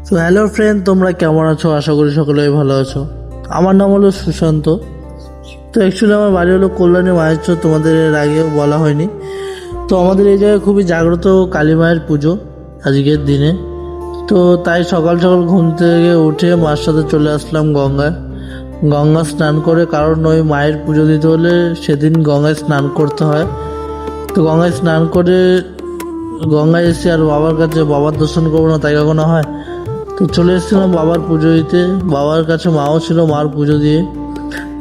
তো hello friend, তোমরা কেমন আছো? আশা করি সকলেই ভালো আছো। আমার নাম হলো সুশান্ত। তো অ্যাকচুয়ালি আমার বাড়ি হলো কল্যাণী মায়ের চর, তোমাদের এর আগেও বলা হয়নি। তো আমাদের এই জায়গায় খুবই জাগ্রত কালী মায়ের পুজো আজকের দিনে। তো তাই সকাল সকাল ঘুম থেকে উঠে মার সাথে চলে আসলাম গঙ্গায়। গঙ্গা স্নান করে, কারণ ওই মায়ের পুজো দিতে হলে সেদিন গঙ্গায় স্নান করতে হয়। তো গঙ্গায় স্নান করে গঙ্গায় এসে আর বাবার কাছে বাবার দর্শন করবো না তাই কখনো হয়? তো চলে এসেছিলাম বাবার পুজো দিতে। বাবার কাছে মাও ছিল, মার পুজো দিয়ে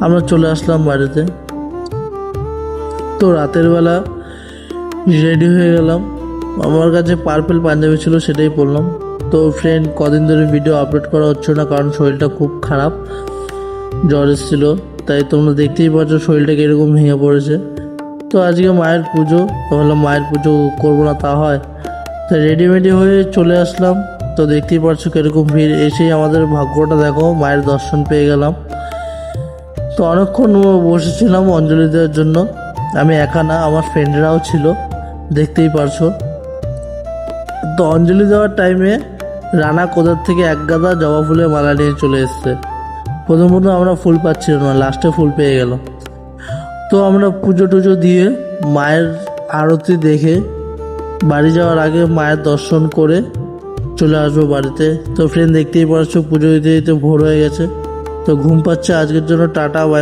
আমরা চলে আসলাম বাড়িতে। তো রাতের বেলা রেডি হয়ে গেলাম। আমার কাছে পার্পেল পাঞ্জাবি ছিল, সেটাই পরলাম। তো ফ্রেন্ড, কদিন ধরে ভিডিও আপলোড করা হচ্ছে না, কারণ শরীরটা খুব খারাপ, জ্বর এসেছিলো। তাই তোমরা দেখতেই পাচ্ছ শরীরটা কীরকম ভেঙে পড়েছে। তো আজকে মায়ের পুজো, ভাবলাম মায়ের পুজো করবো না তা হয়, তো রেডিমেডি হয়ে চলে আসলাম। তো দেখতেই পাচ্ছ কিরকম ভিড়। এসেই আমাদের ভাগ্যটা দেখো, মায়ের দর্শন পেয়ে গেলাম। তো অনেকক্ষণ বসেছিলাম অঞ্জলি দেওয়ার জন্য। আমি একা না, আমার ফ্রেন্ডরাও ছিল, দেখতেই পারছো। তো অঞ্জলি দেওয়ার টাইমে রানা কোদার থেকে এক গাদা জবা ফুলের মালা নিয়ে চলে এসছে। প্রথম আমরা ফুল পাচ্ছিলাম না, লাস্টে ফুল পেয়ে গেল। তো আমরা পুজো টুজো দিয়ে মায়ের আরতি দেখে বাড়ি যাওয়ার আগে মায়ের দর্শন করে চলে আসবো বাড়িতে। তো ফ্রেন্ড, দেখতেই পাচ্ছ পুজো দিতে দিতে ভোর হয়ে গেছে। তো ঘুম পাচ্ছে। আজকের জন্য টাটা, বাই।